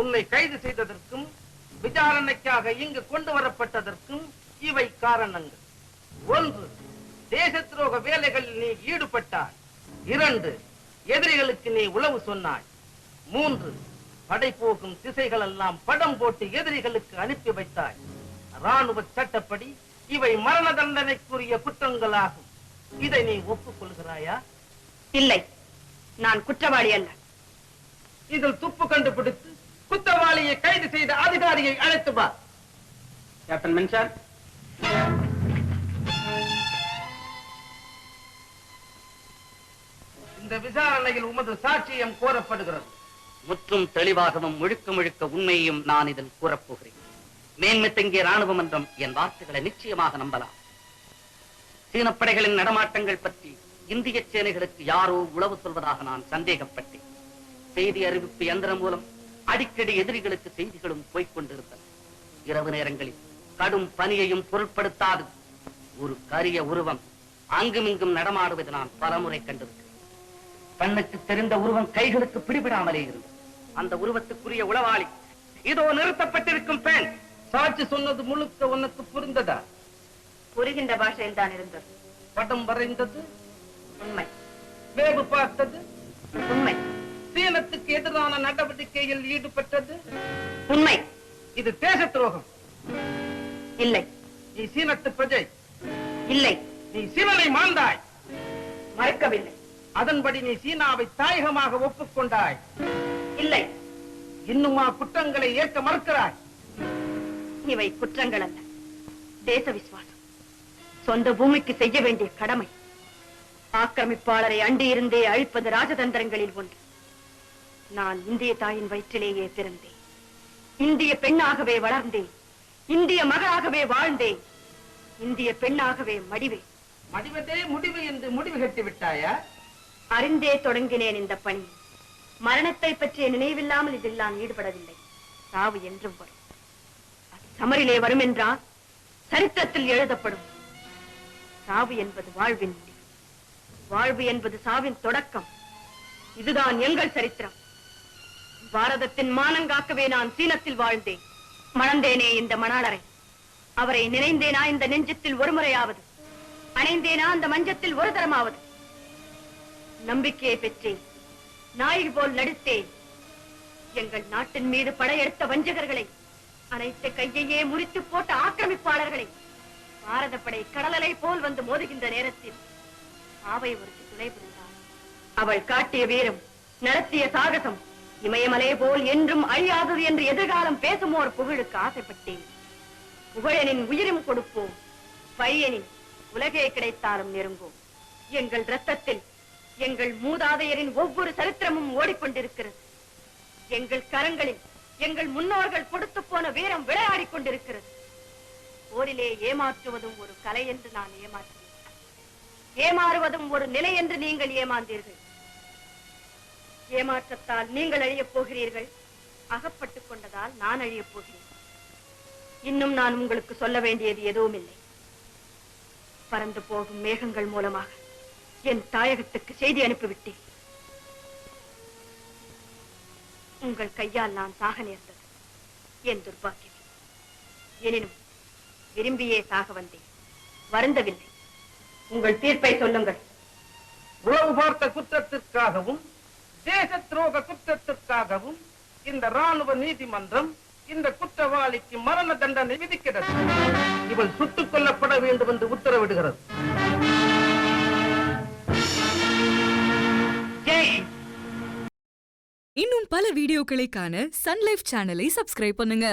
உன்னை கைது செய்ததற்கும் விசாரணைக்காக இங்கு கொண்டு வரப்பட்டதற்கும் இவை காரணங்கள். 1, தேச துரோக வேலைகளில் நீ ஈடுபட்டாய். 2, எதிரிகளுக்கு நீ உளவு சொன்னாய். 3, படை போகும் திசைகள் எல்லாம் படம் போட்டு எதிரிகளுக்கு அனுப்பி வைத்தாய். ராணுவ சட்டப்படி இவை மரண தண்டனைக்குரிய குற்றங்களாகும். இதை நீ ஒப்புக்கொள்கிறாயா? இல்லை, நான் குற்றவாளி அல்ல. இதில் துப்பு கண்டுபிடித்து குற்றவாளியை கைது செய்த அதிகாரியை அழைத்து வா. கேப்டன் மென்சார், இந்த விசாரணையில் உமது சாட்சியம் கோரப்படுகிறது. முற்றும் தெளிவாகவும் முழுக்க முழுக்க உண்மையையும் நான் இதில் கூறப்போகிறேன். மேன்மை தங்கிய ராணுவ மன்றம் என் வார்த்தைகளை நிச்சயமாக நம்பலாம். சீனப்படைகளின் நடமாட்டங்கள் பற்றி இந்திய சேனைகளுக்கு யாரோ உளவு சொல்வதாக நான் சந்தேகப்பட்டேன். செய்தி அறிவிப்பு இயந்திரம் மூலம் அடிக்கடி எதிரிகளுக்கு செய்திகளும் போய்கொண்டிருந்தன. இரவு நேரங்களில் கடும் பனியையும் பொருட்படுத்தாது ஒரு கரிய உருவம் அங்குமிங்கும் நடமாடுவது நான் பலமுறை கண்டிருக்கிறேன். கண்ணுக்கு தெரிந்த உருவம் கைகளுக்கு பிடிபடாமலே இருந்தது. அந்த உருவத்துக்குரிய உளவாளி இதோ நிறுத்தப்பட்டிருக்கும் பெண். சாட்சி சொன்னது முழுக்க உனக்கு புரிந்ததா? புரிகின்ற பாஷையில் தான் இருந்தது. படம் வரைந்தது உண்மை. வேவு பார்த்தது உண்மை. சீனத்துக்கு எதிரான நடவடிக்கையில் ஈடுபட்டது உண்மை. இது தேச துரோகம். இல்லை. நீ சீனத்து பிரஜை. இல்லை. நீ சீனனை மாண்டாய். மறுக்கவில்லை. அதன்படி நீ சீனாவை தாயகமாக ஒப்புக்கொண்டாய். இல்லை. இன்னுமா குற்றங்களை ஏற்க மறுக்கிறாய்? இவை குற்றங்கள் அல்ல, தேச விசுவாசம். சொந்த பூமிக்கு செய்ய வேண்டிய கடமை. ஆக்கிரமிப்பாளரை அண்டியிருந்தே அழிப்பது ராஜதந்திரங்களில் ஒன்று. நான் இந்திய தாயின் வயிற்றிலேயே பிறந்தேன். இந்திய பெண்ணாகவே வளர்ந்தேன். இந்திய மகளாகவே வாழ்ந்தேன். இந்திய பெண்ணாகவே மடிவேன். மடிவதே முடிவு என்று முடிவு கட்டி விட்டாயா? அறிந்தே தொடங்கினேன் இந்த பணி. மரணத்தை பற்றிய நினைவில்லாமல் இதில் நான் ஈடுபடவில்லை. சாவு என்றும் வரும். அது சமரிலே வரும் என்றால் சரித்திரத்தில் எழுதப்படும். சாவு என்பது வாழ்வின் முடிவு. வாழ்வு என்பது சாவின் தொடக்கம். இதுதான் எங்கள் சரித்திரம். பாரதத்தின் மானங்காக்கவே நான் சீனத்தில் வாழ்ந்தேன். மணந்தேனே இந்த மணாளரை. அவரை நினைந்தேனா இந்த நெஞ்சத்தில் ஒரு முறையாவது? அணைந்தேனா அந்த மஞ்சத்தில் ஒரு தரமாவது? நம்பிக்கையை பெற்றேன். நாயகி போல் நடித்தேன். எங்கள் நாட்டின் மீது படையெடுத்த வஞ்சகர்களை, அனைத்து கையையே முறித்து போட்ட ஆக்கிரமிப்பாளர்களை பாரத படை கடலலை போல் வந்து மோதுகின்ற நேரத்தில் ஆவை ஒரு துணை புரிந்தார். அவள் காட்டிய வீரம், நடத்திய சாகசம் இமயமலை போல் என்றும் அழியாதது என்று எதிர்காலம் பேசுமோர் புகழுக்கு ஆசைப்பட்டேன். புகழனின் உயிரும் கொடுப்போம், பையனின் உலகே கிடைத்தாலும் நெருங்குவோம். எங்கள் ரத்தத்தில் எங்கள் மூதாதையரின் ஒவ்வொரு சரித்திரமும் ஓடிக்கொண்டிருக்கிறது. எங்கள் கரங்களில் எங்கள் முன்னோர்கள் கொடுத்து போன வீரம் விளையாடிக் கொண்டிருக்கிறது. போரிலே ஏமாற்றுவதும் ஒரு கலை என்று நான் ஏமாற்றினேன். ஏமாறுவதும் ஒரு நிலை என்று நீங்கள் ஏமாந்தீர்கள். ஏமாற்றத்தால் நீங்கள் அழியப் போகிறீர்கள். அகப்பட்டுக் கொண்டதால் நான் அழியப் போகிறேன். இன்னும் நான் உங்களுக்கு சொல்ல வேண்டியது எதுவும் இல்லை. பறந்து போகும் மேகங்கள் மூலமாக என் தாயகத்துக்கு செய்தி அனுப்பிவிட்டேன். உங்கள் கையால் நான் சாக நேர்ந்தது என் துர்பாக்கியம். எனினும் விரும்பியே சாக வந்தேன். வருந்தவில்லை. உங்கள் தீர்ப்பை சொல்லுங்கள். உளவு பார்த்த குற்றத்திற்காகவும் தேச துரோக குற்றத்திற்காகவும் இந்த ராணுவ நீதிமன்றம் இந்த குற்றவாளிக்கு மரண தண்டனை விதிக்கிறது. இவள் சுட்டுக் கொல்லப்பட வேண்டும் என்று உத்தரவிடுகிறது. இன்னும் பல வீடியோக்களை காண சன் லைஃப் சேனலை சப்ஸ்கிரைப் பண்ணுங்க.